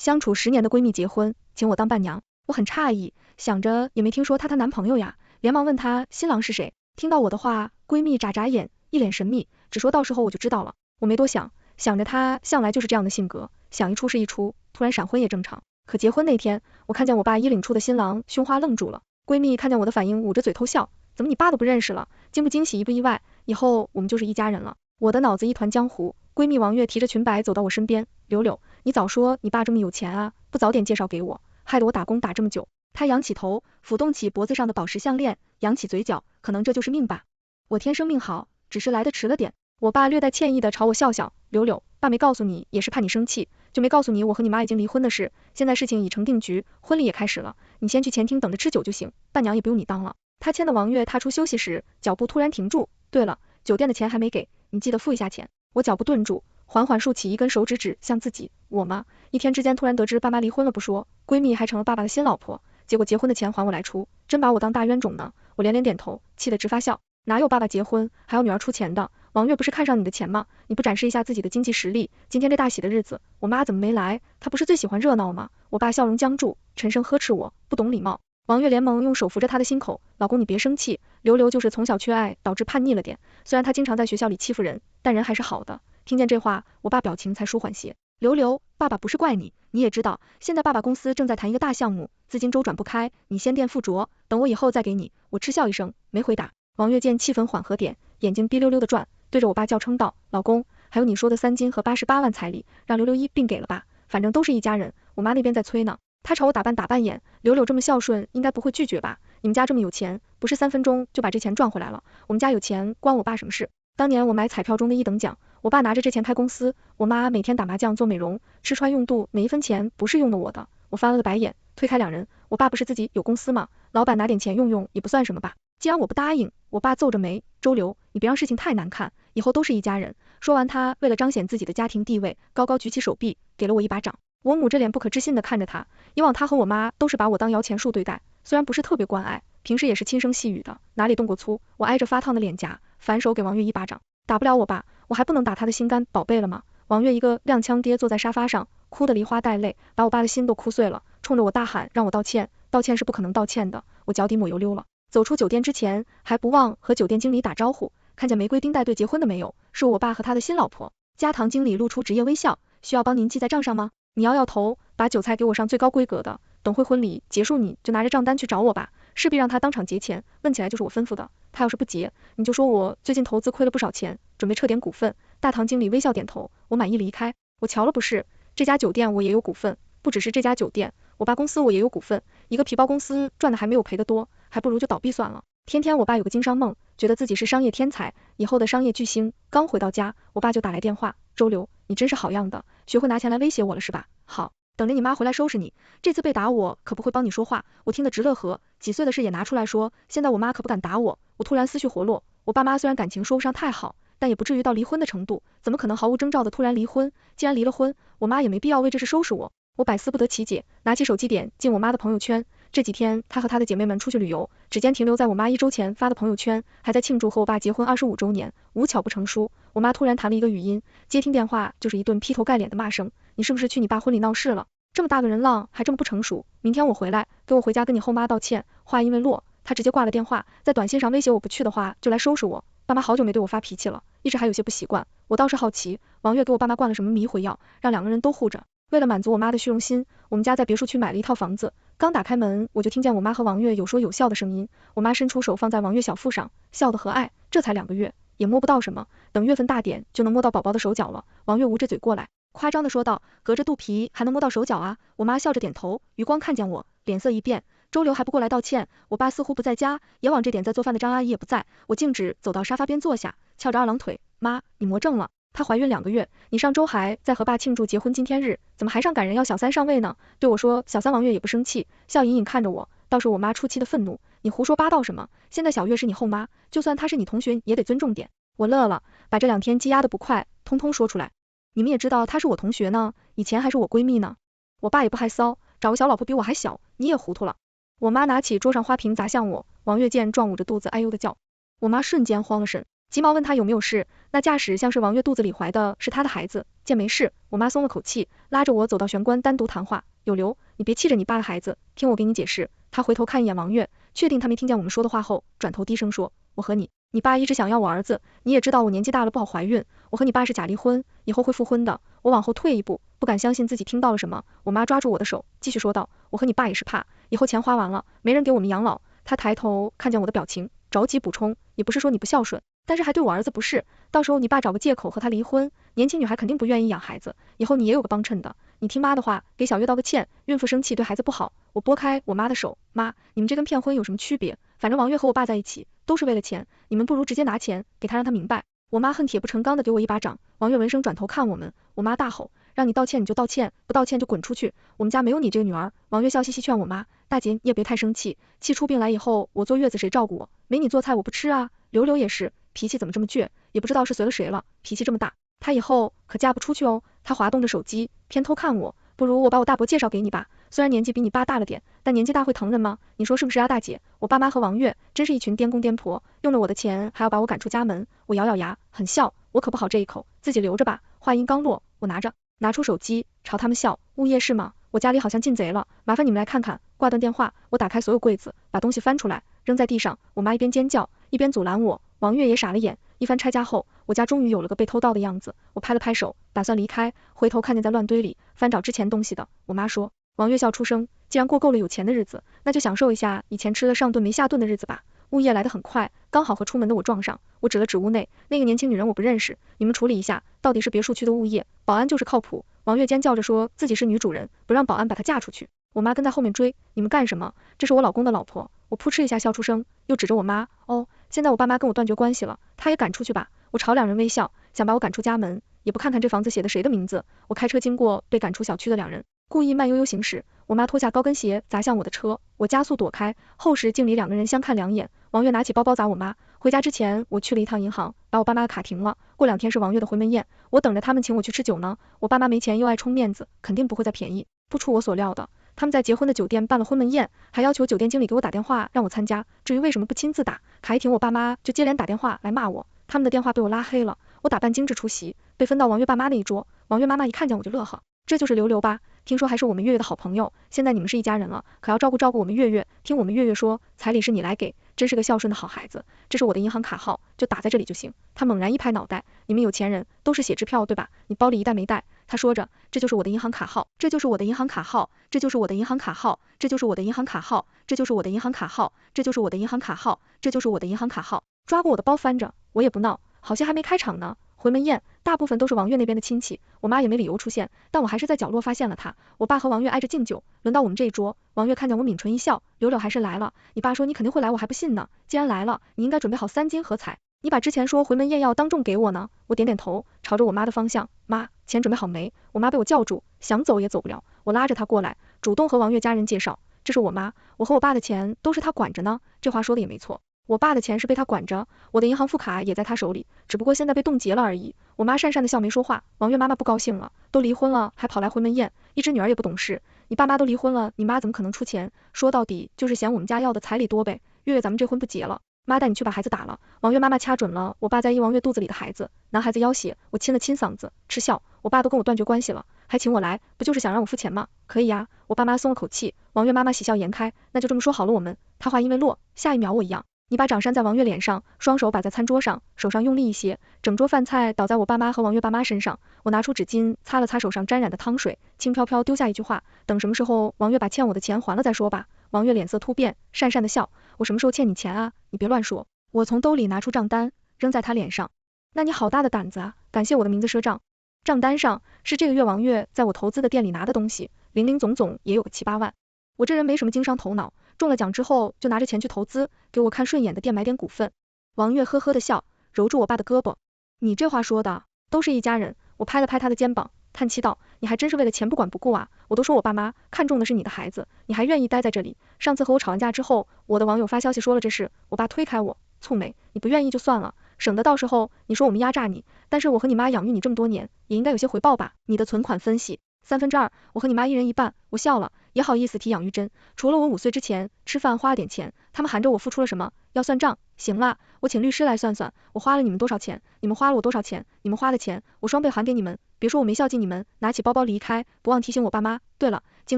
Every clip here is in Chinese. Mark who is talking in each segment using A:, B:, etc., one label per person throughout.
A: 相处10年的闺蜜结婚，请我当伴娘。我很诧异，想着也没听说她男朋友呀，连忙问她新郎是谁。听到我的话，闺蜜眨眨眼，一脸神秘，只说到时候我就知道了。我没多想，想着她向来就是这样的性格，想一出是一出，突然闪婚也正常。可结婚那天，我看见我爸衣领处的新郎，胸花愣住了。闺蜜看见我的反应，捂着嘴偷笑，怎么你爸都不认识了？惊不惊喜，意不意外？以后我们就是一家人了。我的脑子一团浆糊，闺蜜王月提着裙摆走到我身边，柳柳，你早说你爸这么有钱啊，不早点介绍给我，害得我打工打这么久。她仰起头，抚动起脖子上的宝石项链，扬起嘴角，可能这就是命吧。我天生命好，只是来得迟了点。我爸略带歉意的朝我笑笑，柳柳，爸没告诉你也是怕你生气，就没告诉你我和你妈已经离婚的事，现在事情已成定局，婚礼也开始了，你先去前厅等着吃酒就行，伴娘也不用你当了。他牵的王月踏出休息室，脚步突然停住，对了，酒店的钱还没给，你记得付一下钱。我脚步顿住，缓缓竖起一根手指指向自己，我吗？一天之间突然得知爸妈离婚了不说，闺蜜还成了爸爸的新老婆，结果结婚的钱还我来出，真把我当大冤种呢。我连连点头，气得直发笑，哪有爸爸结婚还要女儿出钱的？王月不是看上你的钱吗？你不展示一下自己的经济实力？今天这大喜的日子，我妈怎么没来？她不是最喜欢热闹吗？我爸笑容僵住，沉声呵斥我，不懂礼貌。王月连忙用手扶着他的心口，老公你别生气，刘刘就是从小缺爱，导致叛逆了点，虽然他经常在学校里欺负人，但人还是好的。听见这话，我爸表情才舒缓些。刘刘，爸爸不是怪你，你也知道，现在爸爸公司正在谈一个大项目，资金周转不开，你先垫附着，等我以后再给你。我嗤笑一声，没回答。王月见气氛缓和点，眼睛滴溜溜的转，对着我爸叫称道，老公，还有你说的3金和88万彩礼，让刘刘一并给了吧，反正都是一家人，我妈那边在催呢。他朝我打扮眼，柳柳这么孝顺，应该不会拒绝吧？你们家这么有钱，不是3分钟就把这钱赚回来了？我们家有钱关我爸什么事？当年我买彩票中的1等奖，我爸拿着这钱开公司，我妈每天打麻将做美容，吃穿用度哪一分钱不是用的我的？我翻了个白眼，推开两人，我爸不是自己有公司吗？老板拿点钱用用也不算什么吧？既然我不答应，我爸皱着眉，周流，你别让事情太难看，以后都是一家人。说完他为了彰显自己的家庭地位，高高举起手臂，给了我一巴掌。我母着脸不可置信的看着他，以往他和我妈都是把我当摇钱树对待，虽然不是特别关爱，平时也是轻声细语的，哪里动过粗。我挨着发烫的脸颊，反手给王月一巴掌，打不了我爸，我还不能打他的心肝宝贝了吗？王月一个踉跄跌坐在沙发上，哭得梨花带泪，把我爸的心都哭碎了，冲着我大喊让我道歉，道歉是不可能道歉的，我脚底抹油溜了。走出酒店之前，还不忘和酒店经理打招呼，看见玫瑰丁带队结婚的没有？是我爸和他的新老婆。加堂经理露出职业微笑，需要帮您记在账上吗？你摇摇头，把酒菜给我上最高规格的，等会婚礼结束你就拿着账单去找我吧，势必让他当场结钱，问起来就是我吩咐的，他要是不结，你就说我最近投资亏了不少钱，准备撤点股份。大堂经理微笑点头，我满意离开。我瞧了不是，这家酒店我也有股份，不只是这家酒店，我爸公司我也有股份，一个皮包公司赚的还没有赔的多，还不如就倒闭算了。天天我爸有个经商梦，觉得自己是商业天才，以后的商业巨星。刚回到家，我爸就打来电话，周流，你真是好样的，学会拿钱来威胁我了是吧？好，等着你妈回来收拾你，这次被打我可不会帮你说话。我听得直乐呵，几岁的事也拿出来说，现在我妈可不敢打我。我突然思绪活络，我爸妈虽然感情说不上太好，但也不至于到离婚的程度，怎么可能毫无征兆的突然离婚？既然离了婚，我妈也没必要为这事收拾我。我百思不得其解，拿起手机点进我妈的朋友圈，这几天她和她的姐妹们出去旅游，指尖停留在我妈1周前发的朋友圈，还在庆祝和我爸结婚25周年，无巧不成书。我妈突然弹了一个语音，接听电话就是一顿劈头盖脸的骂声，你是不是去你爸婚礼闹事了？这么大个人浪还这么不成熟，明天我回来，给我回家跟你后妈道歉。话音未落，她直接挂了电话，在短信上威胁我不去的话就来收拾我。爸妈好久没对我发脾气了，一直还有些不习惯。我倒是好奇，王月给我爸妈灌了什么迷魂药，让2个人都护着。为了满足我妈的虚荣心，我们家在别墅区买了一套房子，刚打开门我就听见我妈和王月有说有笑的声音，我妈伸出手放在王月小腹上，笑得和蔼。这才2个月，也摸不到什么，等月份大点就能摸到宝宝的手脚了。王月捂着嘴过来，夸张的说道，隔着肚皮还能摸到手脚啊？我妈笑着点头，余光看见我，脸色一变，周流还不过来道歉，我爸似乎不在家，也往这点在做饭的张阿姨也不在，我径直走到沙发边坐下，翘着2郎腿，妈，你魔怔了。她怀孕2个月，你上周还在和爸庆祝结婚纪念日，怎么还上赶人要小3上位呢？对我说小3王月也不生气，笑隐隐看着我，倒是我妈出奇的愤怒，你胡说八道什么？现在小月是你后妈，就算她是你同学也得尊重点。我乐了，把这2天积压的不快通通说出来。你们也知道她是我同学呢，以前还是我闺蜜呢。我爸也不害臊，找个小老婆比我还小，你也糊涂了。我妈拿起桌上花瓶砸向我，王月见状捂着肚子哎呦的叫，我妈瞬间慌了神，急忙问他有没有事，那架势像是王月肚子里怀的是他的孩子。见没事，我妈松了口气，拉着我走到玄关单独谈话。有留，你别气着你爸的孩子，听我给你解释。他回头看一眼王月，确定他没听见我们说的话后，转头低声说，我和你爸一直想要我儿子，你也知道我年纪大了不好怀孕，我和你爸是假离婚，以后会复婚的。我往后退一步，不敢相信自己听到了什么。我妈抓住我的手，继续说道，我和你爸也是怕，以后钱花完了，没人给我们养老。他抬头看见我的表情，着急补充，也不是说你不孝顺，但是还对我儿子不是，到时候你爸找个借口和他离婚，年轻女孩肯定不愿意养孩子，以后你也有个帮衬的。你听妈的话，给小月道个歉，孕妇生气对孩子不好。我拨开我妈的手，妈，你们这跟骗婚有什么区别？反正王月和我爸在一起都是为了钱，你们不如直接拿钱给他，让他明白。我妈恨铁不成钢的给我一巴掌，王月闻声转头看我们，我妈大吼，让你道歉你就道歉，不道歉就滚出去，我们家没有你这个女儿。王月笑嘻嘻劝我妈，大姐你也别太生气，气出病来以后我坐月子谁照顾我？没你做菜我不吃啊。柳柳也是，脾气怎么这么倔，也不知道是随了谁了，脾气这么大，她以后可嫁不出去哦。她滑动着手机，偏偷看我，不如我把我大伯介绍给你吧，虽然年纪比你爸大了点，但年纪大会疼人吗？你说是不是啊大姐？我爸妈和王月真是一群颠公颠婆，用了我的钱还要把我赶出家门。我咬咬牙，很笑，我可不好这一口，自己留着吧。话音刚落，我拿出手机朝他们笑，物业是吗？我家里好像进贼了，麻烦你们来看看。挂断电话，我打开所有柜子，把东西翻出来扔在地上，我妈一边尖叫一边阻拦我，王月也傻了眼。一番拆家后，我家终于有了个被偷盗的样子，我拍了拍手，打算离开，回头看见在乱堆里翻找之前东西的，我妈说，王月笑出声，既然过够了有钱的日子，那就享受一下以前吃了上顿没下顿的日子吧。物业来得很快，刚好和出门的我撞上，我指了指屋内，那个年轻女人我不认识，你们处理一下，到底是别墅区的物业，保安就是靠谱。王月尖叫着说自己是女主人，不让保安把她嫁出去。我妈跟在后面追，你们干什么？这是我老公的老婆。我扑哧一下笑出声，又指着我妈，哦，现在我爸妈跟我断绝关系了，他也赶出去吧。我朝两人微笑，想把我赶出家门，也不看看这房子写的谁的名字。我开车经过被赶出小区的两人，故意慢悠悠行驶，我妈脱下高跟鞋砸向我的车，我加速躲开，后视镜里两个人相看两眼。王月拿起包包砸我妈。回家之前我去了一趟银行，把我爸妈的卡停了，过2天是王月的回门宴，我等着他们请我去吃酒呢。我爸妈没钱又爱充面子，肯定不会再便宜。不出我所料的，他们在结婚的酒店办了婚门宴，还要求酒店经理给我打电话让我参加，至于为什么不亲自打，卡一停我爸妈就接连打电话来骂我，他们的电话被我拉黑了。我打扮精致出席，被分到王月爸妈那一桌，王月妈妈一看见我就乐呵，这就是刘吧，听说还是我们月月的好朋友，现在你们是一家人了，可要照顾照顾我们月月，听我们月月说彩礼是你来给，真是个孝顺的好孩子，这是我的银行卡号，就打在这里就行。他猛然一拍脑袋，你们有钱人都是写支票对吧？你包里一袋没带？他说着，这就是我的银行卡号，这就是我的银行卡号，这就是我的银行卡号，这就是我的银行卡号，这就是我的银行卡号，这就是我的银行卡号，这就是我的银行卡号。抓过我的包翻着，我也不闹，好像还没开场呢。回门宴大部分都是王月那边的亲戚，我妈也没理由出现，但我还是在角落发现了她。我爸和王月挨着敬酒，轮到我们这一桌，王月看见我抿唇一笑，柳柳还是来了，你爸说你肯定会来，我还不信呢，既然来了，你应该准备好3金和彩，你把之前说回门宴要当众给我呢。我点点头，朝着我妈的方向，妈，钱准备好没？我妈被我叫住，想走也走不了，我拉着她过来，主动和王月家人介绍，这是我妈，我和我爸的钱都是她管着呢。这话说的也没错，我爸的钱是被他管着，我的银行副卡也在他手里，只不过现在被冻结了而已。我妈讪讪的笑没说话，王月妈妈不高兴了，都离婚了还跑来回门宴，一只女儿也不懂事，你爸妈都离婚了，你妈怎么可能出钱？说到底就是嫌我们家要的彩礼多呗，月月咱们这婚不结了，妈带你去把孩子打了。王月妈妈掐准了我爸在意王月肚子里的孩子，男孩子要挟，我亲了亲嗓子，嗤笑，我爸都跟我断绝关系了，还请我来，不就是想让我付钱吗？可以呀，我爸妈松了口气，王月妈妈喜笑颜开，那就这么说好了我们。他话音未落，下一秒我一样。一巴掌扇在王月脸上，双手摆在餐桌上，手上用力一些，整桌饭菜倒在我爸妈和王月爸妈身上。我拿出纸巾擦了擦手上沾染的汤水，轻飘飘丢下一句话，等什么时候王月把欠我的钱还了再说吧。王月脸色突变，讪讪的笑，我什么时候欠你钱啊？你别乱说。我从兜里拿出账单，扔在他脸上。那你好大的胆子啊，感谢我的名字赊账。账单上是这个月王月在我投资的店里拿的东西，零零总总也有个7、8万。我这人没什么经商头脑，中了奖之后就拿着钱去投资，给我看顺眼的店买点股份。王月呵呵的笑，揉住我爸的胳膊，你这话说的，都是一家人。我拍了拍他的肩膀，叹气道，你还真是为了钱不管不顾啊，我都说我爸妈看中的是你的孩子，你还愿意待在这里。上次和我吵完架之后，我的网友发消息说了这事，我爸推开我，蹙眉，你不愿意就算了，省得到时候你说我们压榨你，但是我和你妈养育你这么多年，也应该有些回报吧。你的存款分析2/3，我和你妈一人一半。我笑了，也好意思提养育真，除了我5岁之前吃饭花了点钱，他们含着我付出了什么，要算账，行了，我请律师来算算，我花了你们多少钱，你们花了我多少钱，你们花的钱我双倍还给你们，别说我没孝敬你们。拿起包包离开，不忘提醒我爸妈，对了，经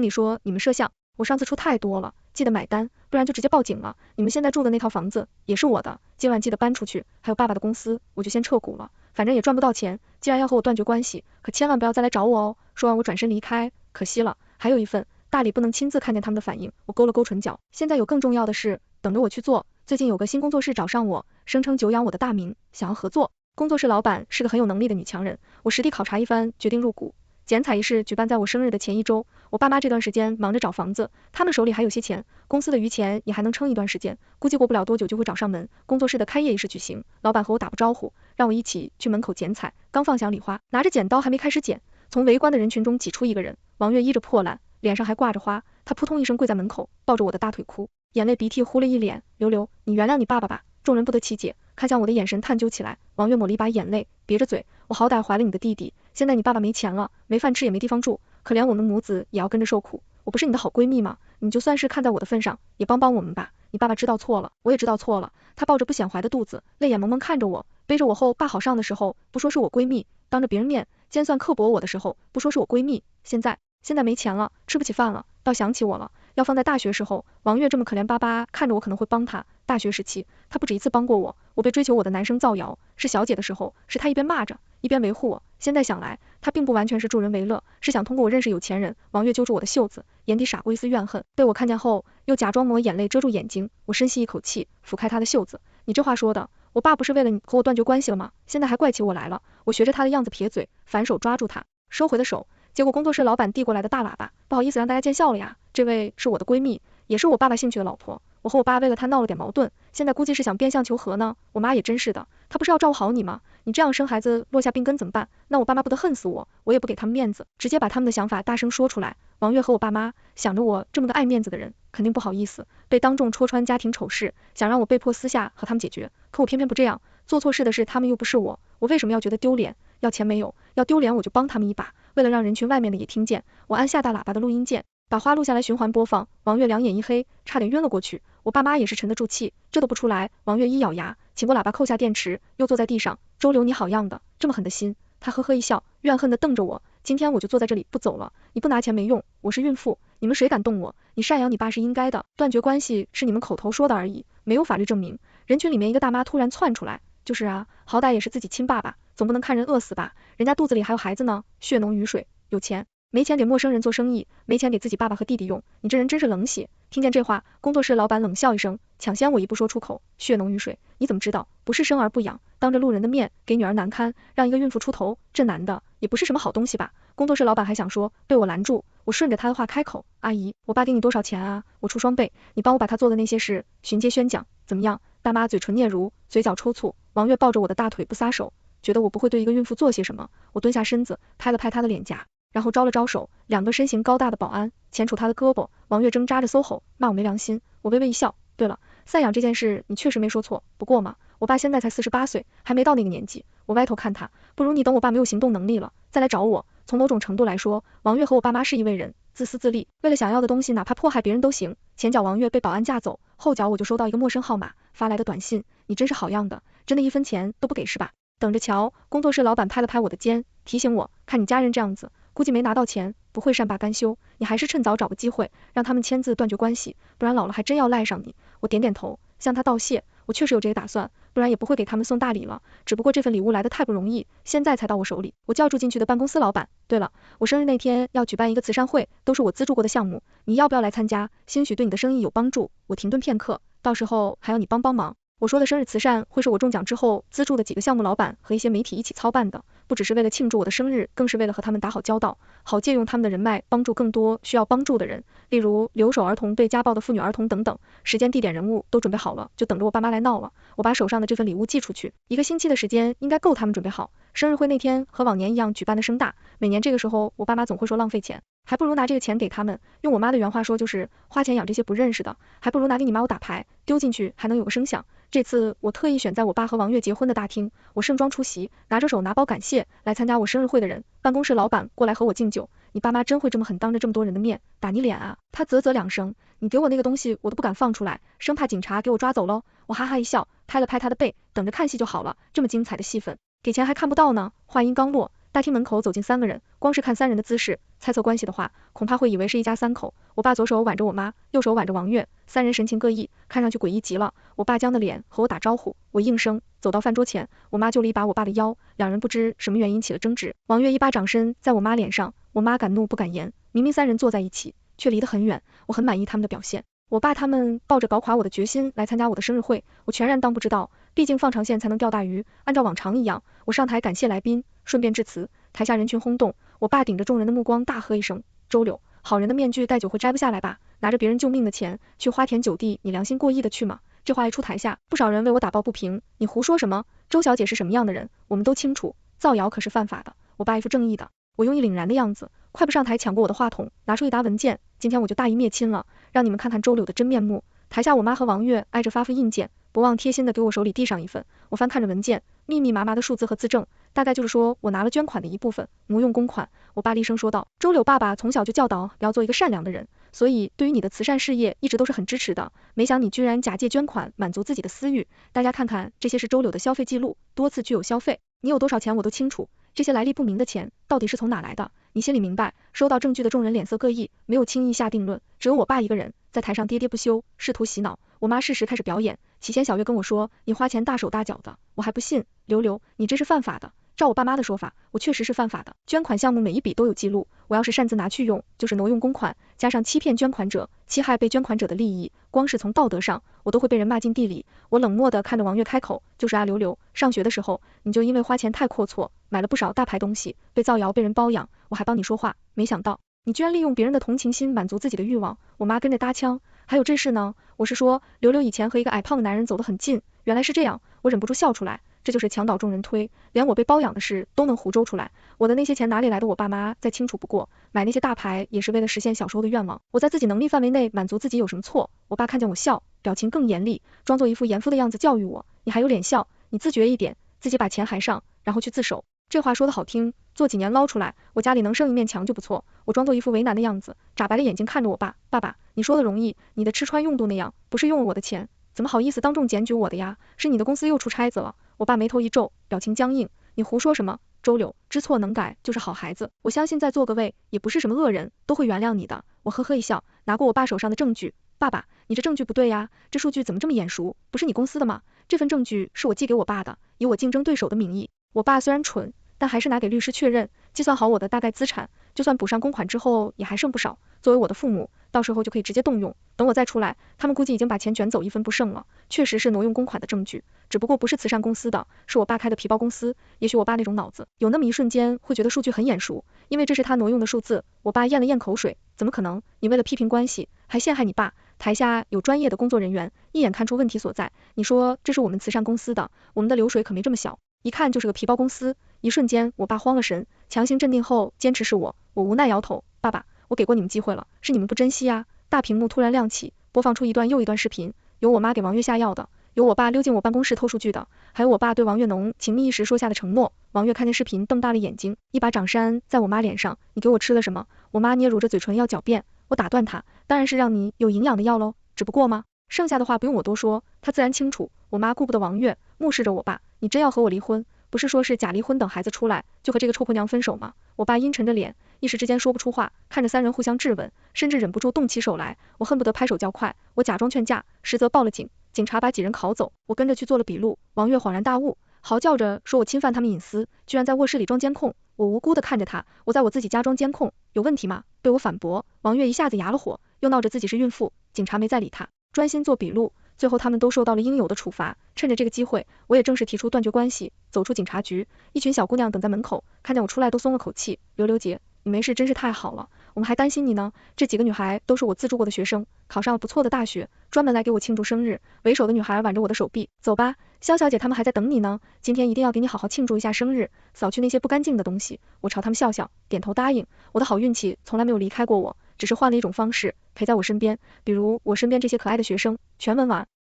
A: 理说你们摄像，我上次出太多了，记得买单，不然就直接报警了。你们现在住的那套房子也是我的，今晚记得搬出去，还有爸爸的公司，我就先撤股了，反正也赚不到钱，既然要和我断绝关系，可千万不要再来找我哦。说完我转身离开，可惜了，还有一份大礼不能亲自看见他们的反应，我勾了勾唇角，现在有更重要的事等着我去做。最近有个新工作室找上我，声称久仰我的大名，想要合作。工作室老板是个很有能力的女强人，我实地考察一番，决定入股。剪彩仪式举办在我生日的前一周，我爸妈这段时间忙着找房子，他们手里还有些钱，公司的余钱也还能撑一段时间，估计过不了多久就会找上门。工作室的开业仪式举行，老板和我打不招呼，让我一起去门口剪彩。刚放响礼花，拿着剪刀还没开始剪，从围观的人群中挤出一个人，王月衣着破烂，脸上还挂着花，他扑通一声跪在门口，抱着我的大腿哭，眼泪鼻涕呼了一脸。刘刘，你原谅你爸爸吧。众人不得其解，看向我的眼神探究起来。王月抹了一把眼泪，瘪着嘴，我好歹怀了你的弟弟，现在你爸爸没钱了，没饭吃也没地方住，可怜我们母子也要跟着受苦。我不是你的好闺蜜吗？你就算是看在我的份上，也帮帮我们吧。你爸爸知道错了，我也知道错了。他抱着不显怀的肚子，泪眼蒙蒙看着我，背着我后爸好上的时候不说是我闺蜜，当着别人面尖酸刻薄我的时候不说是我闺蜜，现在没钱了，吃不起饭了，倒想起我了。要放在大学时候，王月这么可怜巴巴看着我可能会帮他。大学时期他不止一次帮过我，我被追求我的男生造谣是小姐的时候，是他一边骂着一边维护我。现在想来，他并不完全是助人为乐，是想通过我认识有钱人。王月揪住我的袖子，眼底闪过一丝怨恨，被我看见后又假装抹眼泪遮住眼睛。我深吸一口气，抚开他的袖子，你这话说的，我爸不是为了你和我断绝关系了吗？现在还怪起我来了。我学着他的样子撇嘴，反手抓住他，收回的手接过工作室老板递过来的大喇叭，不好意思让大家见笑了呀，这位是我的闺蜜，也是我爸爸兴趣的老婆，我和我爸为了她闹了点矛盾，现在估计是想变相求和呢。我妈也真是的，她不是要照顾好你吗？你这样生孩子落下病根怎么办？那我爸妈不得恨死我，我也不给他们面子，直接把他们的想法大声说出来。王月和我爸妈想着我这么个爱面子的人，肯定不好意思被当众戳穿家庭丑事，想让我被迫私下和他们解决，可我偏偏不这样，做错事的是他们又不是我，我为什么要觉得丢脸？要钱没有，要丢脸我就帮他们一把。为了让人群外面的也听见，我按下大喇叭的录音键，把话录下来循环播放。王月两眼一黑，差点晕了过去。我爸妈也是沉得住气，这都不出来。王月一咬牙，请过喇叭扣下电池，又坐在地上。周流你好样的，这么狠的心。他呵呵一笑，怨恨地瞪着我，今天我就坐在这里不走了，你不拿钱没用，我是孕妇，你们谁敢动我？你赡养你爸是应该的，断绝关系是你们口头说的而已，没有法律证明。人群里面一个大妈突然窜出来，就是啊，好歹也是自己亲爸爸，总不能看人饿死吧，人家肚子里还有孩子呢，血浓于水，有钱没钱给陌生人做生意，没钱给自己爸爸和弟弟用，你这人真是冷血。听见这话，工作室老板冷笑一声，抢先我一步说出口，血浓于水，你怎么知道？不是生而不养，当着路人的面给女儿难堪，让一个孕妇出头，这男的也不是什么好东西吧？工作室老板还想说，被我拦住，我顺着他的话开口，阿姨，我爸给你多少钱啊？我出双倍，你帮我把他做的那些事循街宣讲，怎么样？大妈嘴唇嗫嚅，嘴角抽搐。王月抱着我的大腿不撒手，觉得我不会对一个孕妇做些什么，我蹲下身子，拍了拍她的脸颊，然后招了招手，两个身形高大的保安牵住她的胳膊。王月挣扎着 SOHO， 骂我没良心，我微微一笑，对了，赡养这件事你确实没说错，不过嘛，我爸现在才48岁，还没到那个年纪。我歪头看他，不如你等我爸没有行动能力了再来找我。从某种程度来说，王月和我爸妈是一类人，自私自利，为了想要的东西哪怕迫害别人都行。前脚王月被保安架走，后脚我就收到一个陌生号码发来的短信，你真是好样的，真的一分钱都不给是吧？等着瞧。工作室老板拍了拍我的肩，提醒我，看你家人这样子，估计没拿到钱，不会善罢甘休，你还是趁早找个机会让他们签字断绝关系，不然老了还真要赖上你。我点点头，向他道谢，我确实有这个打算，不然也不会给他们送大礼了，只不过这份礼物来得太不容易，现在才到我手里。我叫住进去的办公司老板，对了，我生日那天要举办一个慈善会，都是我资助过的项目，你要不要来参加？兴许对你的生意有帮助。我停顿片刻，到时候还要你帮帮忙。我说的生日慈善会是我中奖之后资助的几个项目老板和一些媒体一起操办的，不只是为了庆祝我的生日，更是为了和他们打好交道，好借用他们的人脉帮助更多需要帮助的人，例如留守儿童、被家暴的妇女儿童等等。时间地点人物都准备好了，就等着我爸妈来闹了。我把手上的这份礼物寄出去，1个星期的时间应该够他们准备好。生日会那天和往年一样举办的盛大，每年这个时候我爸妈总会说浪费钱，还不如拿这个钱给他们，用我妈的原话说就是花钱养这些不认识的，还不如拿给你妈我打牌，丢进去还能有个声响。这次我特意选在我爸和王月结婚的大厅，我盛装出席，拿着手拿包感谢来参加我生日会的人。办公室老板过来和我敬酒，你爸妈真会这么狠，当着这么多人的面打你脸啊？他啧啧两声，你给我那个东西我都不敢放出来，生怕警察给我抓走喽。我哈哈一笑，拍了拍他的背，等着看戏就好了，这么精彩的戏份，给钱还看不到呢。话音刚落，大厅门口走进3个人，光是看3人的姿势，猜测关系的话，恐怕会以为是一家3口。我爸左手挽着我妈，右手挽着王月，3人神情各异，看上去诡异极了。我爸僵的脸和我打招呼，我应声走到饭桌前，我妈救了一把我爸的腰，两人不知什么原因起了争执。王月一巴掌伸在我妈脸上，我妈敢怒不敢言，明明3人坐在一起，却离得很远，我很满意他们的表现。我爸他们抱着搞垮我的决心来参加我的生日会，我全然当不知道，毕竟放长线才能钓大鱼。按照往常一样，我上台感谢来宾，顺便致辞，台下人群轰动，我爸顶着众人的目光大喝一声：周柳，好人的面具戴久会摘不下来吧？拿着别人救命的钱去花田酒地，你良心过意的去吗？这话一出台下，不少人为我打抱不平，你胡说什么？周小姐是什么样的人，我们都清楚，造谣可是犯法的。我爸一副正义的，我用一凛然的样子，快步上台抢过我的话筒，拿出一沓文件，今天我就大义灭亲了，让你们看看周柳的真面目。台下我妈和王月挨着发付印鉴，不忘贴心的给我手里递上一份，我翻看着文件，密密麻麻的数字和字证，大概就是说我拿了捐款的一部分，挪用公款。我爸厉声说道，周柳爸爸从小就教导你要做一个善良的人，所以对于你的慈善事业一直都是很支持的，没想你居然假借捐款满足自己的私欲，大家看看，这些是周柳的消费记录，多次巨有消费，你有多少钱我都清楚，这些来历不明的钱到底是从哪来的？你心里明白。收到证据的众人脸色各异，没有轻易下定论，只有我爸一个人在台上喋喋不休，试图洗脑。我妈适时开始表演，起先小月跟我说你花钱大手大脚的，我还不信，柳，你这是犯法的。照我爸妈的说法，我确实是犯法的，捐款项目每一笔都有记录，我要是擅自拿去用，就是挪用公款，加上欺骗捐款者，侵害被捐款者的利益，光是从道德上，我都会被人骂进地里。我冷漠的看着王月开口，就是啊柳，上学的时候，你就因为花钱太阔绰，买了不少大牌东西，被造谣被人包养，我还帮你说话，没想到你居然利用别人的同情心满足自己的欲望。我妈跟着搭腔，还有这事呢？我是说，柳以前和一个矮胖的男人走得很近，原来是这样，我忍不住笑出来。这就是墙倒众人推，连我被包养的事都能胡诌出来。我的那些钱哪里来的？我爸妈再清楚不过，买那些大牌也是为了实现小时候的愿望。我在自己能力范围内满足自己有什么错？我爸看见我笑，表情更严厉，装作一副严父的样子教育我，你还有脸笑？你自觉一点，自己把钱还上，然后去自首。这话说得好听，做几年捞出来，我家里能剩一面墙就不错。我装作一副为难的样子，眨白了眼睛看着我爸，爸爸，你说的容易，你的吃穿用度那样，不是用了我的钱，怎么好意思当众检举我的呀？是你的公司又出差子了。我爸眉头一皱，表情僵硬，你胡说什么？周柳，知错能改就是好孩子，我相信在座各位也不是什么恶人，都会原谅你的。我呵呵一笑，拿过我爸手上的证据，爸爸，你这证据不对呀，这数据怎么这么眼熟？不是你公司的吗？这份证据是我寄给我爸的，以我竞争对手的名义。我爸虽然蠢，但还是拿给律师确认，计算好我的大概资产，就算补上公款之后也还剩不少，作为我的父母，到时候就可以直接动用，等我再出来，他们估计已经把钱卷走一分不剩了。确实是挪用公款的证据，只不过不是慈善公司的，是我爸开的皮包公司，也许我爸那种脑子，有那么一瞬间会觉得数据很眼熟，因为这是他挪用的数字。我爸咽了咽口水，怎么可能？你为了批评关系，还陷害你爸？台下有专业的工作人员，一眼看出问题所在，你说这是我们慈善公司的，我们的流水可没这么小，一看就是个皮包公司。一瞬间我爸慌了神，强行镇定后坚持是我无奈摇头，爸爸，我给过你们机会了，是你们不珍惜啊。大屏幕突然亮起，播放出一段又一段视频，有我妈给王月下药的，有我爸溜进我办公室偷数据的，还有我爸对王月农情蜜一时说下的承诺。王月看见视频瞪大了眼睛，一把掌扇在我妈脸上，你给我吃了什么？我妈捏揉着嘴唇要狡辩，我打断她，当然是让你有营养的药喽，只不过吗？剩下的话不用我多说，她自然清楚。我妈顾不得王月，目视着我爸，你真要和我离婚？不是说是假离婚等孩子出来就和这个臭婆娘分手吗？我爸阴沉着脸，一时之间说不出话，看着3人互相质问，甚至忍不住动起手来。我恨不得拍手叫快，我假装劝架，实则报了警，警察把几人铐走，我跟着去做了笔录。王月恍然大悟，嚎叫着说我侵犯他们隐私，居然在卧室里装监控。我无辜的看着他，我在我自己家装监控，有问题吗？被我反驳，王月一下子哑了火，又闹着自己是孕妇，警察没再理他，专心做笔录。最后他们都受到了应有的处罚，趁着这个机会，我也正式提出断绝关系，走出警察局。一群小姑娘等在门口，看见我出来都松了口气。柳姐，你没事真是太好了，我们还担心你呢。这几个女孩都是我资助过的学生，考上了不错的大学，专门来给我庆祝生日。为首的女孩挽着我的手臂，走吧，肖小姐她们还在等你呢，今天一定要给你好好庆祝一下生日，扫去那些不干净的东西。我朝她们笑笑，点头答应。我的好运气从来没有离开过我，只是换了一种方式陪在我身边，比如我身边这些可爱的学生。全文完。